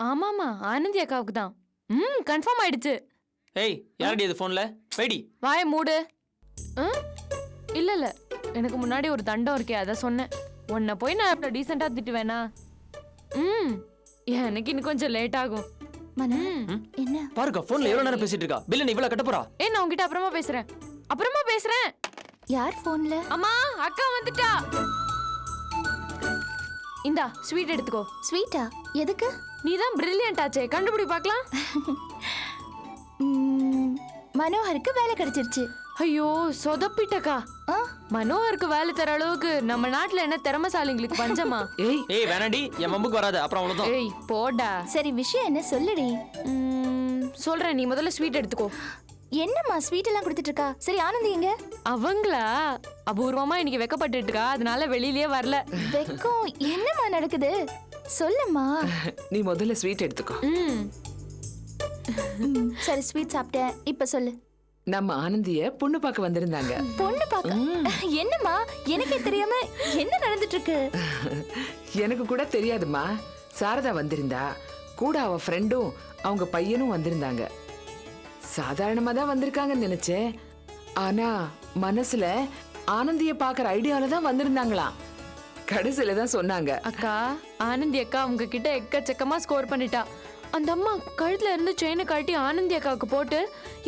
ஆமாமா ஆனந்தி அக்காவுக்கு தான். கன்ஃபார்ம் ஆயிடுச்சு. ஏய் யாரடி இது போன்ல வைடி. வாய மூடு. இல்ல இல்ல எனக்கு முன்னாடி ஒரு தண்டம் இருக்கே அத சொன்னேன். உன்னை போய் நான் இப்ப டீசெண்டா திட்டுவேனா? எனக்கு இன்னும் கொஞ்சம் லேட் ஆகும். மனோ என்ன பாருங்க போன்ல எவ்வளவு நேரம் பேசிட்டு இருக்கா. பில்ல நீ இவ்வளவு கட்ட போறா? நான் உன்கிட்ட அப்புறமா பேசுறேன். யார் போன்ல? அம்மா அக்கா வந்துட்டா. இந்தா ஸ்வீட் எடுத்துக்கோ. ஸ்வீட்டா? எதுக்கு? நீதான் பிரில்லியன்ட் ஆச்சே, கண்டுபிடி பார்க்கலாம். மனோகருக்கு வேலை கிடைச்சிருச்சு. ஐயோ சொதப்பிட்டக்கா. மனோகருக்கு வேலை தர அளவுக்கு நம்ம நாட்டுல என்ன திறமசாலிங்களுக்கு பஞ்சமா? ஏய் வேணாடி, என் மம்புக்கு வராது, அப்புறம் அவ்வளவுதான். ஏய் போடா. சரி விஷயம் என்ன சொல்லுடி. சொல்றேன், நீ முதல்ல ஸ்வீட் எடுத்துக்கோ. என்னம்மா ஸ்வீட் எல்லாம் கொடுத்துட்டு இருக்கா? சரி ஆனந்தி எங்க? அவங்களா அபூர்வமா இன்னைக்கு வெக்கப்பட்டு இருக்கா, அதனால வெளியிலயே வரல. வெக்கம் என்னம்மா நடக்குது சொல்லுமா. நீ முதல்ல ஸ்வீட் எடுத்துக்கோ. சரி ஸ்வீட் சாப்பிட்டேன், இப்ப சொல்லு. நம்ம ஆனந்திய பொண்ணு பார்க்க வந்திருந்தாங்க. பொண்ணு பார்க்க? என்னம்மா எனக்கே தெரியாம என்ன நடந்துட்டு இருக்கு? எனக்கு கூட தெரியாதுமா. சாரதா வந்திருந்தா, கூட அவ ஃப்ரெண்டும் அவங்க பையனும் வந்திருந்தாங்க. சாதாரணமா தான் வந்திருக்காங்கன்னு நினைச்சேன். ஆனா மனசுல ஆனந்திய பாக்குற ஐடியால தான் வந்திருந்தாங்களாம். கடைசியில தான் சொன்னாங்க. அக்கா ஆனந்தி அக்கா உங்க கிட்ட எக்கச்சக்கமா ஸ்கோர் பண்ணிட்டா. அந்த அம்மா கழுத்துல இருந்து செயினை கழட்டி ஆனந்தி அக்காவுக்கு போட்டு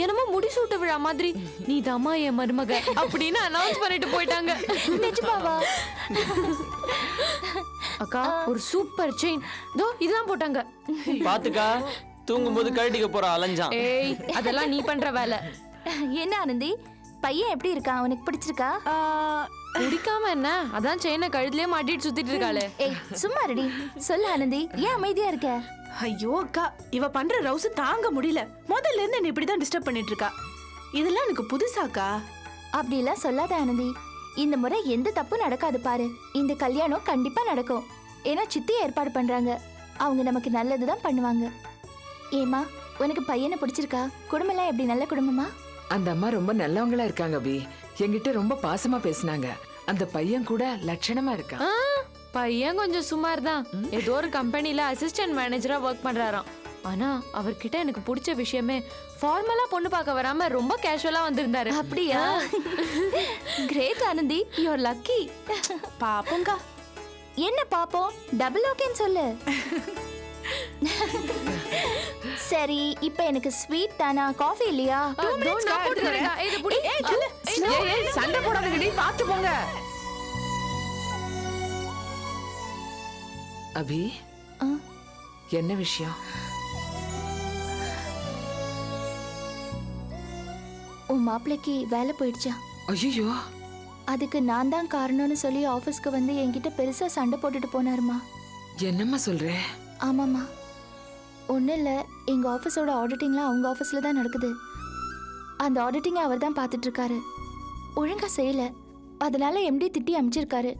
என்னமோ முடிசூட்ட விழா மாதிரி நீ தாமா என் மருமக அப்படின்னு அனௌன்ஸ் பண்ணிட்டு போயிட்டாங்க. நிஜமாவா? அக்கா ஒரு சூப்பர் செயின் தோ இதான் போட்டாங்க. பாத்துக்கா, தூங்கும்போது கழட்டிக்க போற அலஞ்சான். ஏய் அதெல்லாம் நீ பண்ற வேலை. என்ன ஆனந்தி பையன் எப்படி இருக்கான்? உனக்கு பிடிச்சிருக்கா? குடிக்காம என்ன, அதான் செயினை கழுத்துலயே மாட்டிட்டு சுத்திட்டு இருக்காளே. ஏய் சும்மா ரெடி சொல்லு ஆனந்தி, ஏன் அமைதியா இருக்க? ஐயோ அக்கா, இவ பண்ற ரவுஸ் தாங்க முடியல. முதல்ல இருந்து என்ன இப்படிதான் டிஸ்டர்ப் பண்ணிட்டு இருக்கா. இதெல்லாம் எனக்கு புதுசாக்கா. அப்படி எல்லாம் சொல்லாத ஆனந்தி. இந்த முறை எந்த தப்பும் நடக்காது பாரு. இந்த கல்யாணம் கண்டிப்பா நடக்கும். ஏன்னா சித்தி ஏற்பாடு பண்றாங்க. அவங்க நமக்கு நல்லதுதான் பண்ணுவாங்க. ஏமா உனக்கு பையனை பிடிச்சிருக்கா? குடும்பம்லாம் எப்படி, நல்ல குடும்பமா? அந்த அம்மா ரொம்ப நல்லவங்களா இருக்காங்க பி. என்கிட்ட ரொம்ப பாசமா பேசினாங்க. அந்த பையன் கூட லட்சணமா இருக்கான். பையன் கொஞ்சம் சுமார் தான். ஏதோ ஒரு கம்பெனில அசிஸ்டன்ட் மேனேஜரா ஒர்க் பண்றாராம். ஆனா அவர்கிட்ட எனக்கு பிடிச்ச விஷயமே ஃபார்மலா பொண்ணு பார்க்க வராம ரொம்ப கேஷுவலா வந்திருந்தாரு. அப்படியா? Great Anandhi, you are lucky. பாப்போங்கா. என்ன பாப்போம்? டபுள் ஓகேன்னு சொல்லு. சரி இப்போ எனக்கு ஸ்வீட் தானா, காஃபி இல்லையா? சண்டை போடாதீங்கடி, பாத்து போங்க. அபி என்ன விஷயம்? உன் மாப்பிளைக்கு வேலை போயிடுச்சா? ஐயோ, அதுக்கு நான் தான் காரணம்னு சொல்லி ஆபீஸ்க்கு வந்து என்கிட்ட பெருசா சண்டை போட்டுட்டு போனாருமா. என்னம்மா சொல்ற? ஆமாம்மா, ஒன்றும் இல்லை. எங்கள் ஆஃபீஸோட ஆடிட்டிங்லாம் அவங்க ஆஃபீஸில் தான் நடக்குது. அந்த ஆடிட்டிங்கை அவர் தான் பார்த்துட்டு இருக்காரு. ஒழுங்காக செய்யலை, அதனால எம்டி திட்டி அனுப்பிச்சிருக்காரு.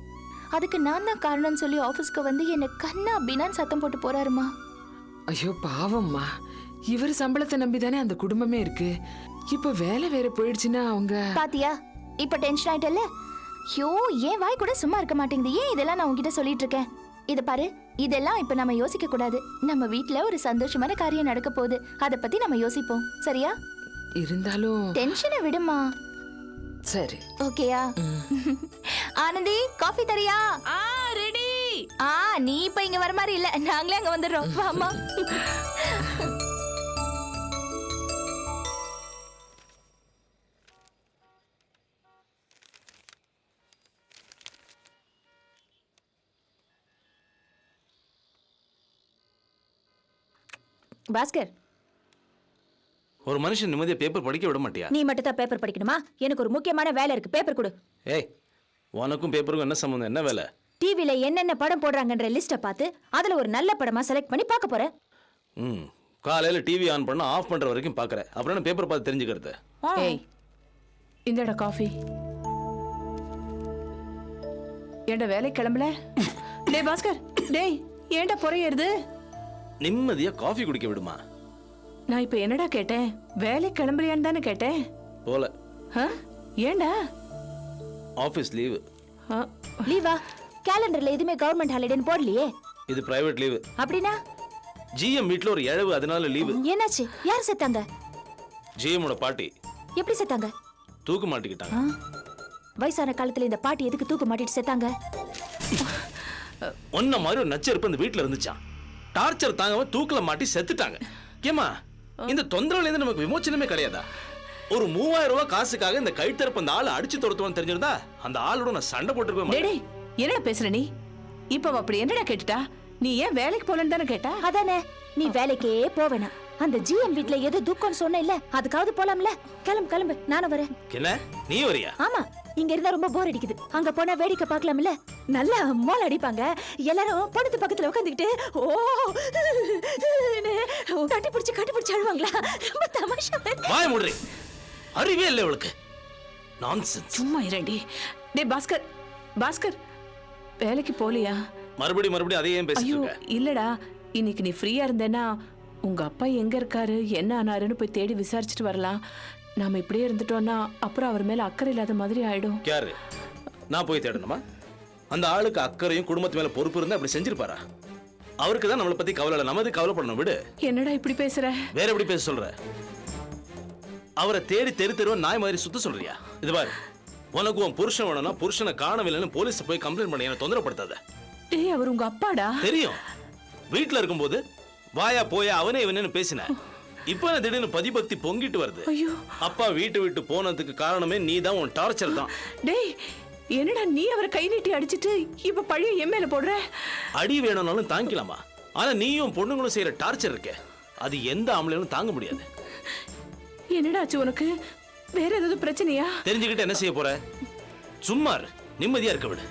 அதுக்கு நான் தான் காரணம்னு சொல்லி ஆஃபீஸ்க்கு வந்து என்னை கண்ணா அப்படின்னான்னு சத்தம் போட்டு போறாருமா. ஐயோ பாவம்மா, இவர் சம்பளத்தை நம்பி தானே அந்த குடும்பமே இருக்கு. இப்ப வேலை வேற போயிடுச்சுன்னா அவங்க. பாத்தியா இப்ப டென்ஷன் ஆயிட்டல்ல? ஐயோ ஏன் வாய் கூட சும்மா இருக்க மாட்டேங்குது. ஏன் இதெல்லாம் நான் உங்ககிட்ட சொல்லிட்டு இருக்கேன்? இத பாரு, இதெல்லாம் இப்ப நம்ம யோசிக்க கூடாது. நம்ம வீட்ல ஒரு சந்தோஷமான காரியம் நடக்க போகுது, அத பத்தி நம்ம யோசிப்போம். சரியா? இருந்தாலும் டென்ஷனை விடுமா. சரி ஓகேயா? ஆனந்தி காஃபி தரியா? ரெடி. நீ இப்ப இங்க வர மாதிரி இல்ல, நாங்களே அங்க வந்துடுறோம். வாமா. பாஸ்கர், ஒரு மனுஷன் நிம்மதியா பேப்பர் படிக்க விட மாட்டியா? நீ மட்டும் தான் பேப்பர் படிக்கணுமா? எனக்கு ஒரு முக்கியமான வேலை இருக்கு, பேப்பர் கொடு. ஏய், உனக்கும் பேப்பருக்கும் என்ன சம்பந்தம்? என்ன வேலை? டிவில என்னென்ன படம் போடுறாங்கன்ற லிஸ்ட்டை பார்த்து அதுல ஒரு நல்ல படமா செலக்ட் பண்ணி பார்க்க போறேன். காலையில டிவி ஆன் பண்ண ஆஃப் பண்ற வரைக்கும் பாக்குறேன். அப்புறம் என்ன பேப்பர் பார்த்து தெரிஞ்சுக்கிறது? ஏய், இந்தடா காஃபி. ஏண்டா வேலை கிளம்பல? டேய் பாஸ்கர், டேய் ஏண்டா புறையறது? நிம்மதியா காஃபி குடிக்க விடுமா. நான் இப்ப என்னடா கேட்டேன்? வேலை கிளம்புறியான்னு தானே கேட்டேன். போல. ஏண்டா? Office leave. லீவா? கேலண்டர்ல எதுவுமே கவர்மெண்ட் ஹாலிடேன்னு போடலையே. இது பிரைவேட் லீவு. அப்படின்னா ஜிஎம் வீட்ல ஒரு இழவு, அதனால லீவு. என்னாச்சு? யார் செத்தாங்க? ஜிஎம்மோட பாட்டி எப்படி செத்தாங்க? தூக்கு மாட்டிக்கிட்டாங்க. வயசான காலத்துல இந்த பாட்டி எதுக்கு தூக்கு மாட்டிட்டு செத்தாங்க? ஒன்ன மாதிரி ஒரு நச்சரிப்பு அந்த வீட்ல இருந்துச்சான். டார்ச்சர் தாங்காம தூக்குல மாட்டி செத்துட்டாங்க. ஏமா இந்த தொந்தரவுல இருந்து நமக்கு விமோச்சனமே கிடையாதா? ஒரு 3000 ரூபாய் காசுக்காக இந்த கழுத்தரப்பு அந்த ஆளை அடிச்சு துரத்துவான்னு தெரிஞ்சிருந்தா அந்த ஆளோட நான் சண்டை போட்டுருக்கவே மாட்டேன். டேய் என்னடா பேசுற நீ? இப்ப அவ அப்படி என்னடா கேட்டுட்டா? நீ ஏன் வேலைக்கு போலன்னு தானே கேட்டா? அதானே, நீ வேலைக்கே போவேனா? அந்த ஜிஎம் வீட்ல ஏதோ துக்கம்னு சொன்ன இல்ல, அதுக்காவது போலாம்ல? கிளம்பு கிளம்பு, நானும் வரேன். என்ன நீ வரியா? ஆமா, இங்க இருந்தா ரொம்ப போர் அடிக்குது. அங்க போனா வேடிக்கை பார்க்கலாம்ல? நல்லா மோல் அடிப்பாங்க. எல்லாரும் படுத்து பக்கத்துல உட்காந்துக்கிட்டு கட்டி பிடிச்சு அழுவாங்களா? ரொம்ப தமாஷா. வாய் மூடுறி, அறிவே இல்லை இவளுக்கு. நான்சென்ஸ். சும்மா இரண்டி. டேய் பாஸ்கர், பாஸ்கர் வேலைக்கு போலியா? மறுபடியும் அதே ஏன் பேசிட்டு ஐயோ இருக்க? இல்லடா, இன்னைக்கு நீ ஃப்ரீயா இருந்தேன்னா உங்க அப்பா எங்க இருக்காரு, என்ன ஆனாருன்னு போய் தேடி விசாரிச்சுட்டு வரலாம். நாம இப்படியே இருந்துட்டோம்னா அப்புறம் அவர் மேல அக்கறை இல்லாத மாதிரி ஆயிடும். யாரு? நான் போய் தேடணுமா? அந்த ஆளுக்கு அக்கறையும் குடும்பத்து மேல பொறுப்பு இருந்தா அப்படி செஞ்சிருப்பாரா? அவருக்கு தான் நம்மளை பத்தி கவலை இல்லை, நம்ம கவலைப்படணும். விடு. என்னடா இப்படி பேசுற? வேற எப்படி பேச சொல்ற? அவரை தேடி தெருவா நாய் மாதிரி சுத்த சொல்றியா? இது பாரு, உனக்கு உன் புருஷன் வேணும்னா புருஷனை காணவில்லைன்னு போலீஸ் போய் கம்ப்ளைண்ட் பண்ணி என்ன தொந்தரப்படுத்தாத. டேய் அவர் உங்க அப்பாடா. தெரியும், வீட்டுல இருக்கும்போது வாயா போயா அவனே இவனு பேசின. இப்ப திடீர்னு பதிபக்தி பொங்கிட்டு வருது. ஐயோ, அப்பா வீட்டு விட்டு போனதுக்கு காரணமே நீ தான், உன் டார்ச்சர் தான். டேய் என்னடா நீ அவரை கை நீட்டி அடிச்சிட்டு இப்ப பழைய என் மேல போடுற? அடி வேணும்னாலும் தாங்கிக்கலாமா? ஆனா நீயும் பொண்ணுங்களும் செய்யற டார்ச்சர் இருக்க, அது எந்த ஆம்பளையும் தாங்க முடியாது. என்னடா ஆச்சு உனக்கு? வேற ஏதாவது பிரச்சனையா? தெரிஞ்சுக்கிட்டு என்ன செய்ய போற? சும்மா இரு, நிம்மதியா இருக்க விடு.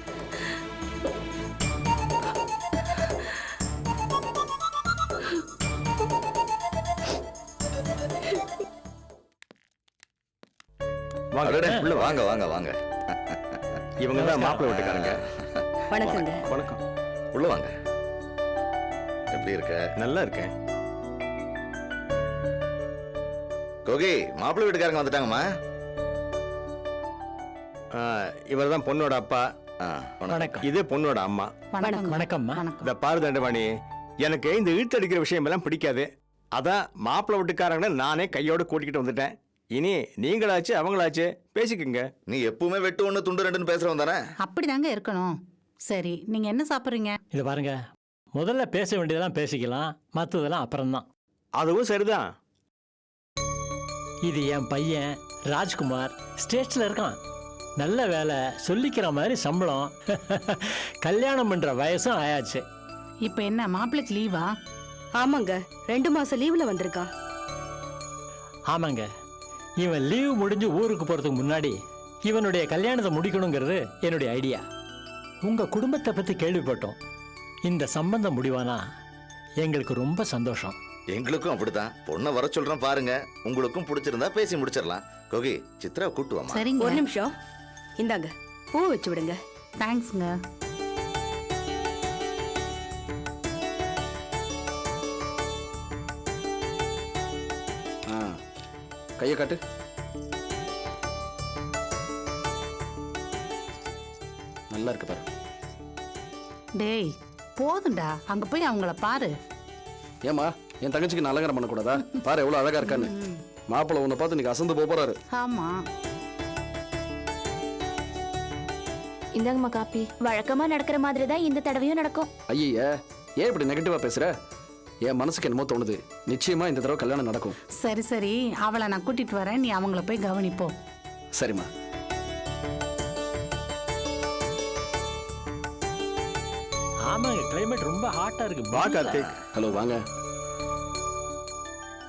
உள்ள வாங்க வாங்க வாங்க. இவங்க தான் மாப்பிள்ளை வீட்டுக்காரங்க. வணக்கங்க. வணக்கம். உள்ள வாங்க. எப்படி இருக்க? நல்லா இருக்கேன். கோகி, மாப்பிள்ளை வீட்டுக்காரங்க வந்துட்டாங்கம்மா. இவர் தான் பொண்ணோட அப்பா. வணக்கம். இது பொண்ணோட அம்மா. வணக்கம்மா. இந்த பாரு தண்டபாணி, எனக்கு இந்த இழுத்தடிக்கிற விஷயம் எல்லாம் பிடிக்காது. அதான் மாப்பிள்ளை வீட்டுக்காரங்களை நானே கையோட கூட்டிக்கிட்டு வந்துட்டேன். இனி நீங்களாச்சு அவங்களாச்சு பேசிக்கங்க. நீ எப்பவுமே வெட்டு ஒண்ணு துண்டு ரெண்டுன்னு பேசுறவன் தானே? அப்படிதாங்க இருக்கணும். சரி, நீங்க என்ன சாப்பிடுறீங்க? இது பாருங்க, முதல்ல பேச வேண்டியதெல்லாம் பேசிக்கலாம், மற்றதெல்லாம் அப்புறம்தான். அதுவும் சரிதான். இது என் பையன் ராஜ்குமார், ஸ்டேட்ஸ்ல இருக்கான். நல்ல வேலை, சொல்லிக்கிற மாதிரி சம்பளம், கல்யாணம் பண்ற வயசும் ஆயாச்சு. இப்ப என்ன மாப்பிள்ளைக்கு லீவா? ஆமாங்க, 2 மாசம் லீவ்ல வந்திருக்கான். ஆமாங்க, இவன் லீவ் முடிஞ்சு ஊருக்கு போறதுக்கு முன்னாடி இவனுடைய கல்யாணத்தை முடிக்கணுங்கிறது என்னுடைய ஐடியா. உங்க குடும்பத்தை பத்தி கேள்விப்பட்டோம். இந்த சம்பந்தம் முடிவானா எங்களுக்கு ரொம்ப சந்தோஷம். எங்களுக்கும் அப்படித்தான். பொண்ணை வர சொல்றேன் பாருங்க. உங்களுக்கும் பிடிச்சிருந்தா பேசி முடிச்சிடலாம். கோகி, சித்ரா கூட்டு வாமா. சரிங்க. ஒரு நிமிஷம், இந்தாங்க பூ வச்சு விடுங்க. தேங்க்ஸ்ங்க. கையை காட்டு. நல்லா இருக்கு பாரு. டேய் போதும்டா, அங்க போய் அவங்கள பாரு. ஏமா, என் தங்கச்சிக்கு நான் அலங்காரம் பண்ணக்கூடாதா? பாரு எவ்வளவு அழகா இருக்கான்னு. மாப்பிள்ளை உன்னை பார்த்து நீங்க அசந்து போறாரு. ஆமா. இந்தாங்கம்மா காப்பி. வழக்கமா நடக்கிற மாதிரி தான் இந்த தடவையும் நடக்கும். ஐயா, ஏன் இப்படி நெகட்டிவா பேசுற? என் மனசுக்கு என்னமோ தோணுது. நிச்சயமா இந்த தடவை கல்யாணம் நடக்கும். சரி சரி, அவளை நான் கூட்டிட்டு வரேன், நீ அவங்கள போய் கவனிப்போ. சரிம்மா. ஆமாங்க, கிளைமேட் ரொம்ப ஹாட்டா இருக்கு. வா கார்த்திக். ஹலோ, வாங்க.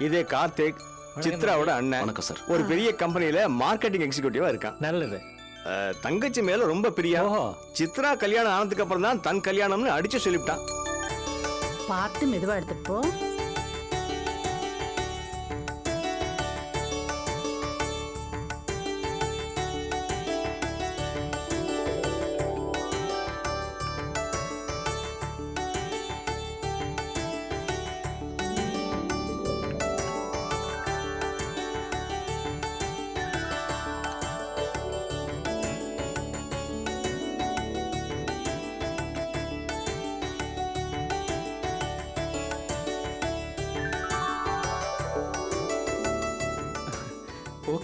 இதே கார்த்திக், சித்ராவோட அண்ணன். வணக்கம் சார். ஒரு பெரிய கம்பெனில மார்க்கெட்டிங் எக்ஸிக்யூட்டிவா இருக்கான். நல்லது. தங்கச்சி மேல ரொம்ப பிரியா. சித்ரா கல்யாணம் ஆனதுக்கு அப்புறம் தான் தன் கல்யாணம்னு அடிச்சு சொல்லிவிட்டான். பார்த்து மெதுவா எடுத்துட்டு போ.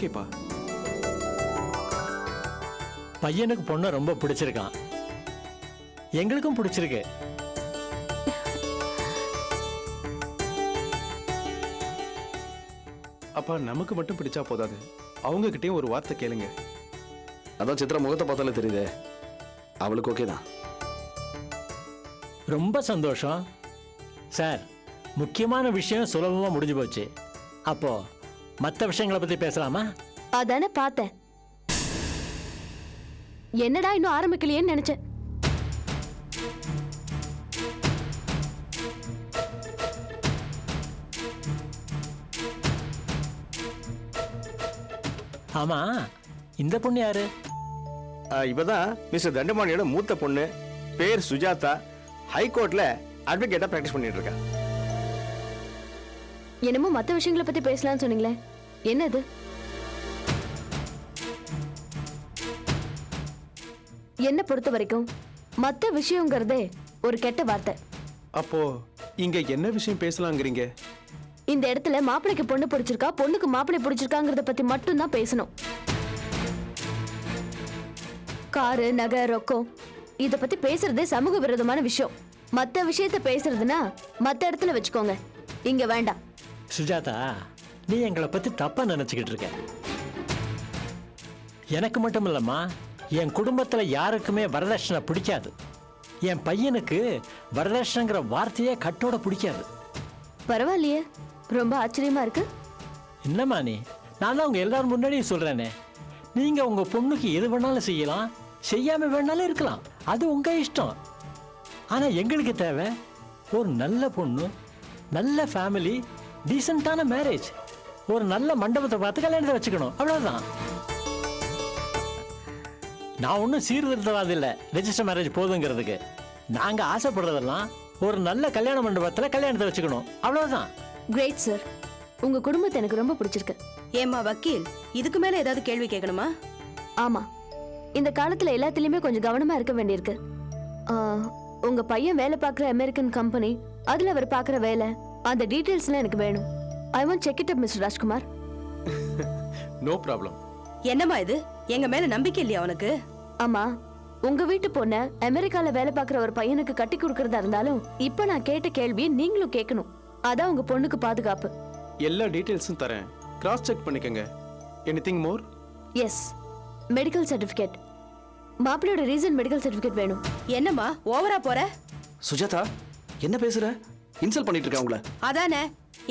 ஓகேப்பா. பையனுக்கு பொண்ணை ரொம்ப பிடிச்சிருக்கான், எங்களுக்கும் பிடிச்சிருக்கு. அப்பா நமக்கு மட்டும் பிடிச்சா போதாது, அவங்க கிட்டயும் ஒரு வார்த்தை கேளுங்க. அதான் சித்ரா முகத்தை பார்த்தாலே தெரியுதே, அவளுக்கு ஓகே தான். ரொம்ப சந்தோஷம் சார். முக்கியமான விஷயம் சுலபமா முடிஞ்சு போச்சு. அப்போ மற்ற விஷயங்களை பத்தி பேசலாமா? அதானே பார்த்தேன். என்னடா இன்னும் ஆரம்பிக்கலையேன்னு நினைச்சேன். ஆமா, இந்த பொண்ணு யாரு? இவதான் மிஸ்டர் தண்டமாணியோட மூத்த பொண்ணு, பேர் சுஜாதா. ஹைகோர்ட்ல அட்வொகேட்டா பிராக்டிஸ் பண்ணிட்டு இருக்கா. என்னமோ மத்த விஷயங்களை பத்தி பேசலாம்னு சொன்னீங்களே, என்னது? என்ன பொறுத்த வரைக்கும் மத்த விஷயங்கிறதே ஒரு கெட்ட வார்த்தை. அப்போ இங்க என்ன விஷயம் பேசலாங்கிறீங்க? இந்த இடத்துல மாப்பிளைக்கு பொண்ணு பிடிச்சிருக்கா, பொண்ணுக்கு மாப்பிள்ளை பிடிச்சிருக்காங்கிறத பத்தி மட்டும் தான் பேசணும். காரு, நகை, ரொக்கம் இத பத்தி பேசுறதே சமூக விரோதமான விஷயம். மத்த விஷயத்த பேசுறதுன்னா மத்த இடத்துல வச்சுக்கோங்க, இங்க வேண்டாம். சுஜாதா, நீ எங்களை பத்தி தப்பா நினைச்சுக்கிட்டு இருக்க. எனக்கு மட்டும் இல்லம்மா, என் குடும்பத்துல யாருக்குமே வரதட்சணை பிடிக்காது. என் பையனுக்கு வரதட்சணைங்கிற வார்த்தையே கட்டோட பிடிக்காது. பரவாயில்லையே, ரொம்ப ஆச்சரியமா இருக்கு. என்னம்மா நீ, நான் தான் உங்க எல்லாரும் முன்னாடியும் சொல்றேனே, நீங்க உங்க பொண்ணுக்கு எது வேணாலும் செய்யலாம், செய்யாம வேணாலும் இருக்கலாம், அது உங்க இஷ்டம். ஆனா எங்களுக்கு தேவை ஒரு நல்ல பொண்ணு, நல்ல ஃபேமிலி, டீசென்டான மேரேஜ், ஒரு நல்ல மண்டபத்தை பார்த்து கல்யாணத்தை வச்சுக்கணும், அவ்வளவுதான். நான் ஒன்றும் சீர்திருத்தவாதி இல்லை ரெஜிஸ்டர் மேரேஜ் போதுங்கிறதுக்கு. நாங்க ஆசைப்படுறதெல்லாம் ஒரு நல்ல கல்யாண மண்டபத்தில் கல்யாணத்தை வச்சுக்கணும், அவ்வளவுதான். கிரேட் சார், உங்க குடும்பத்தை எனக்கு ரொம்ப பிடிச்சிருக்கு. ஏமா வக்கீல், இதுக்கு மேல ஏதாவது கேள்வி கேட்கணுமா? ஆமா, இந்த காலத்துல எல்லாத்துலயுமே கொஞ்சம் கவனமா இருக்க வேண்டியிருக்கு. உங்க பையன் வேலை பார்க்குற அமெரிக்கன் கம்பெனி, அதுல அவர் பார்க்குற வேலை, அந்த டீடைல்ஸ்லாம் எனக்கு வேணும். I want check it up mister Rajkumar. No problem. என்னம்மா இது, எங்க மேல நம்பிக்கை இல்லையா உனக்கு? ஆமா, உங்க வீட்டு பொண்ண அமெரிக்கால வேலை பார்க்குற ஒரு பையனுக்கு கட்டி கொடுக்கறதா இருந்தாலும் இப்ப நான் கேட்ட கேள்வியை நீங்களும் கேட்கணும். அதான் உங்க பொண்ணுக்கு பாதுகாப்பு. எல்லா டீடைல்ஸும் தரேன், கிராஸ் செக் பண்ணிக்கங்க. Anything more? Yes, medical certificate. மாப்பிள்ளையோட ரீசன் மெடிக்கல் சர்டிபிகேட் வேணும். என்னம்மா ஓவரா போற? சுஜாதா, என்ன பேசுற? இன்சல்ட் பண்ணிட்டு இருக்க உங்கள. அதானே.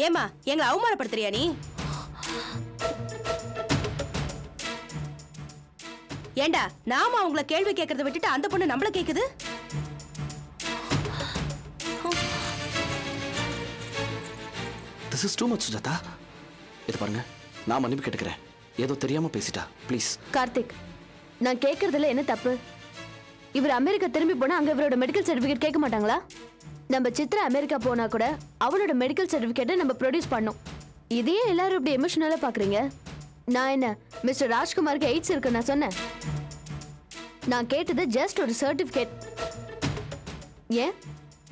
ஏமா எங்களை அவமானப்படுத்துறியா நீ? ஏண்டா, நாம அவங்கள கேள்வி கேட்கறத விட்டுட்டு அந்த பொண்ணு நம்மள கேக்குது. This is too much, Sujatha. இது பாருங்க, நான் மன்னிப்பு கேட்டுக்கிறேன். ஏதோ தெரியாம பேசிட்டா, ப்ளீஸ். கார்த்திக், நான் கேட்கறதுல என்ன தப்பு? இவர் அமெரிக்கா திரும்பி போனா அங்க இவரோட மெடிக்கல் சர்டிபிகேட் கேட்க மாட்டாங்களா? நம்ம சித்ரா அமெரிக்கா போனா கூட அவளோட மெடிக்கல் சர்டிபிகேட்டை நம்ம ப்ரொடியூஸ் பண்ணோம். இதையே எல்லாரும் இப்படி எமோஷனலா பாக்குறீங்க. நான் என்ன மிஸ்டர் ராஜ்குமாருக்கு எய்ட்ஸ் இருக்கு நான் சொன்னேன்? நான் கேட்டது ஜஸ்ட் ஒரு சர்டிபிகேட். ஏன்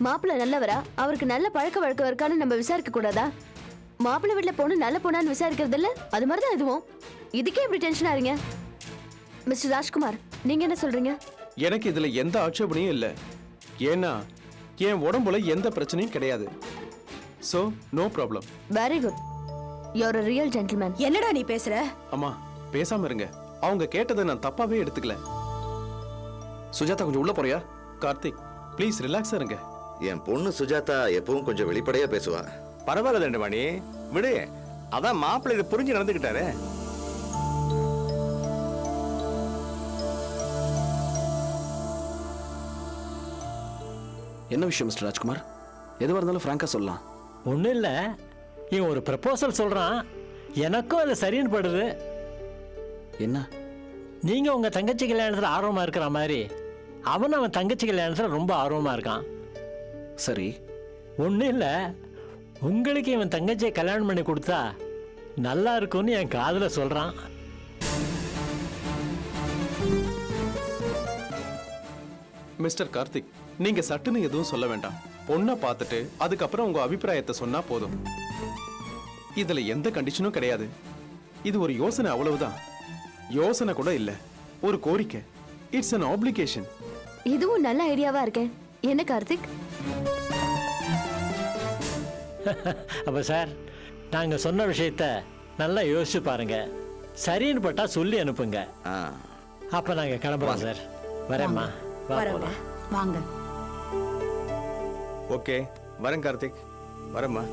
மாப்பிள்ளை நல்லவரா, அவருக்கு நல்ல பழக்க வழக்கம் இருக்கான்னு நம்ம விசாரிக்க கூடாதா? மாப்பிள்ளை வீட்டுல பொண்ணு நல்ல பொண்ணான்னு விசாரிக்கிறது இல்ல, அது மாதிரிதான் இதுவும். இதுக்கே இப்படி டென்ஷன் ஆறீங்க? மிஸ்டர் ராஜ்குமார், நீங்க என்ன சொல்றீங்க? எனக்கு இதுல எந்த ஆட்சேபனையும் இல்லை. ஏன்னா என் உடம்புல எந்த பிரச்சனையும் கிடையாது. So no problem. Very good, you are a real gentleman. என்னடா நீ பேசுற? அம்மா பேசாம இருங்க, அவங்க கேட்டதை நான் தப்பாவே எடுத்துக்கல. சுஜாதா, கொஞ்சம் உள்ள போறியா? கார்த்திக், ப்ளீஸ் ரிலாக்ஸா இருங்க. என் பொண்ணு சுஜாதா எப்பவும் கொஞ்சம் வெளிப்படையா பேசுவா. பரவாயில்ல தண்டமாணி, விடு. அதான் மாப்பிள்ளை இதை புரிஞ்சு நடந்துக்கிட்டாரு. என்ன விஷயம் மிஸ்டர் ராஜ்குமார்? எதுவாக இருந்தாலும் ஃப்ராங்கா சொல்லலாம். ஒன்றும் இல்லை, இவன் ஒரு ப்ரப்போசல் சொல்கிறான், எனக்கும் அது சரின்னு படுது. என்ன? நீங்கள் உங்கள் தங்கச்சி கல்யாணத்தில் ஆர்வமாக இருக்கிற மாதிரி அவன் தங்கச்சி கல்யாணத்தில் ரொம்ப ஆர்வமாக இருக்கான். சரி. ஒன்றும் இல்லை, உங்களுக்கு இவன் தங்கச்சியை கல்யாணம் பண்ணி கொடுத்தா நல்லா இருக்கும்னு என் காதில் சொல்கிறான். மிஸ்டர் கார்த்திக், நீங்க சட்டுன்னு எதுவும் சொல்ல வேண்டாம். பொண்ணை பார்த்துட்டு அதுக்கப்புறம் உங்க அபிப்பிராயத்தை சொன்னா போதும். இதுல எந்த கண்டிஷனும் கிடையாது. இது ஒரு யோசனை, அவ்வளவுதான். யோசனை கூட இல்ல, ஒரு கோரிக்கை. It's an obligation. இதுவும் நல்ல ஐடியாவா இருக்கே. என்ன கார்த்திக்? அப்போ சார், நாங்கள் சொன்ன விஷயத்த நல்லா யோசிச்சு பாருங்க. சரின்னு பட்டா சொல்லி அனுப்புங்க. அப்போ நாங்கள் கிளம்புறோம் சார். வரேம்மா. வரோங்க. வாங்க. ஓகே, வரேன் கார்த்திக், வரேம்மா.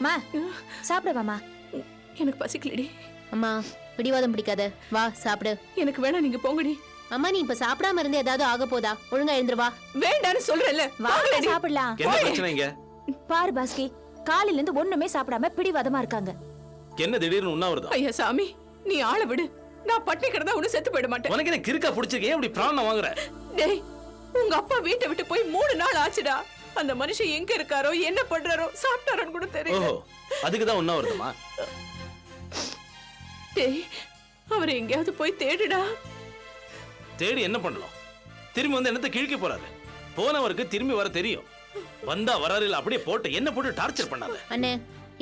மா சாப்பிடுவாமா? எனக்கு பசிக்கலடி. அம்மா பிடிவாதம் பிடிக்காத, வா சாப்பிடு. எனக்கு வேணா, நீங்க போங்கடி. அம்மா நீ இப்ப சாப்பிடாம இருந்து ஏதாவது ஆக போதா? ஒழுங்கா எழுந்துரு வா. வேண்டான்னு சொல்றேன்ல. வாங்க சாப்பிடலாம். என்ன பிரச்சனை இங்க? பாரு பாஸ்கி, காலையில இருந்து ஒண்ணுமே சாப்பிடாம பிடிவாதமா இருக்காங்க. என்ன திடீர்னு உண்ணாவிரதம்? ஐயா சாமி, நீ ஆள விடு. நான் பட்டினி கிடந்தா ஒண்ணு செத்து போயிட மாட்டேன். உனக்கு என்ன கிறுக்கா பிடிச்சிருக்கேன்? இப்படி பிராணம் வாங்குற? டேய், உங்க அப்பா வீட்டை விட்டு போய் 3 நாள் ஆச்சுடா. அந்த மனுஷன் எங்க இருக்காரோ, என்ன பண்றாரோ, சாப்பிட்டாரோன்னு கூட தெரியல. ஓஹோ, அதுக்குதான் உண்ணாவிரதமா? டேய், அவரை எங்கேயாவது போய் தேடுடா. தேடி என்ன பண்ணலாம்? திரும்பி வந்து என்னத்தை கிழிக்க போறாரு? போனவருக்கு திரும்பி வர தெரியும். வந்தா வராரு, இல்ல அப்படியே போட்டு என்ன போட்டு டார்ச்சர் பண்ணாத. அண்ணே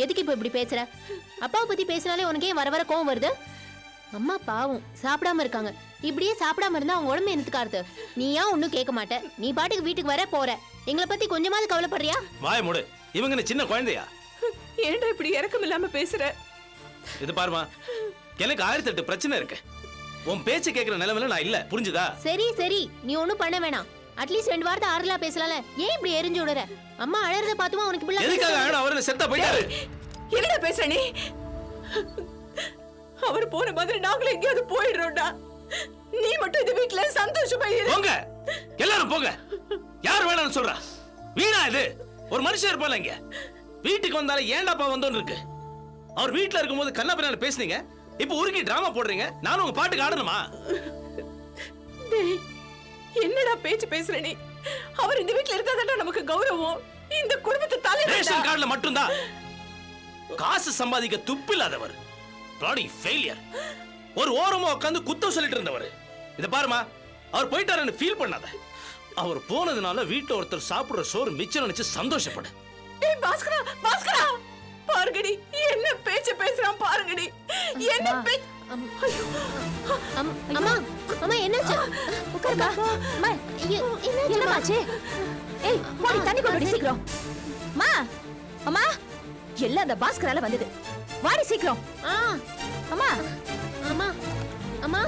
எதுக்கு இப்ப இப்படி பேசுற? அப்பாவை பத்தி பேசினாலே உனக்கு ஏன் வர வர கோவம் வருது? அம்மா பாவம் சாப்பிடாம இருக்காங்க. இப்படியே சாப்பிடாம இருந்தா அவங்க உடம்பு என்னத்துக்காருது? நீ ஏன் ஒன்னும் கேட்க மாட்டேன். நீ பாட்டுக்கு வீட்டுக்கு வர போற. எங்களை பத்தி கொஞ்சமாவது கவலைப்படுறியா? வாய மூடு. இவங்க என்ன சின்ன குழந்தையா? ஏன்டா இப்படி இறக்கம் இல்லாம பேசுற? இது பாருமா, எனக்கு 1008 பிரச்சனை இருக்கு. உன் பேச்சு கேட்கிற நிலைமையில நான் இல்ல, புரிஞ்சுதா? சரி சரி, நீ ஒண்ணும் பண்ண வேணாம். அட்லீஸ்ட் 2 வார்த்தை ஆறுதலா பேசலாம்ல. ஏன் இப்படி எரிஞ்சு விடுற? அம்மா அழறத பாத்துமா உனக்கு பிள்ளை? எதுக்காக அழற? அவரு செத்தா போயிட்டாரு. என்னடா பேசுற நீ? அவர் போன மாதிரி நாங்களும் எங்கேயாவது போயிடுறோம்டா. நீ மட்டும் இந்த வீட்டுல சந்தோஷமா இரு. போங்க, எல்லாரும் போங்க. யார் வேணாம்னு சொல்றா? வீணா இது. ஒரு மனுஷன் இருப்பால இங்க. வீட்டுக்கு வந்தாலே ஏண்டாப்பா வந்தோன்னு இருக்கு. அவர் வீட்டுல இருக்கும்போது கண்ணா பின்னால பேசுனீங்க, இப்ப உருக்கி டிராமா போடுறீங்க. நானும் உங்க பாட்டுக்கு ஆடணுமா? டேய், என்னடா பேச்சு பேசுற நீ? அவர் இந்த வீட்டுல இருந்தாதான் நமக்கு கௌரவம். இந்த குடும்பத்தை தலைவர் ரேஷன் கார்டுல மட்டும்தான் காசு சம்பாதிக்க துப்பு இல்லாதவர். Bloody failure. ஒரு ஓரமா உட்கார்ந்து குத்தம் சொல்லிட்டு இருந்தவர். இத பாருமா, அவர் போயிட்டாருன்னு ஃபீல் பண்ணாத. அவர் போனதுனால வீட்டுல ஒருத்தர் சாப்பிடுற சோறு மிச்சம் நினைச்சு சந்தோஷப்படு. டேய் பாஸ்கரா, பாஸ்கரா பாருங்கடி, என்ன பேச்சு பேசுறான் பாருங்கடி. என்ன பேச்சு. அம்மா அம்மா என்னாச்சு? உட்காருமா. அம்மா என்னமாச்சு? ஏய் போடி தண்ணி கொண்டு சீக்கிரம். அம்மா அம்மா, எல்லாம் அந்த பாஸ்கரால வந்தது. வாடி சீக்கிரம். ஆ அம்மா அம்மா அம்மா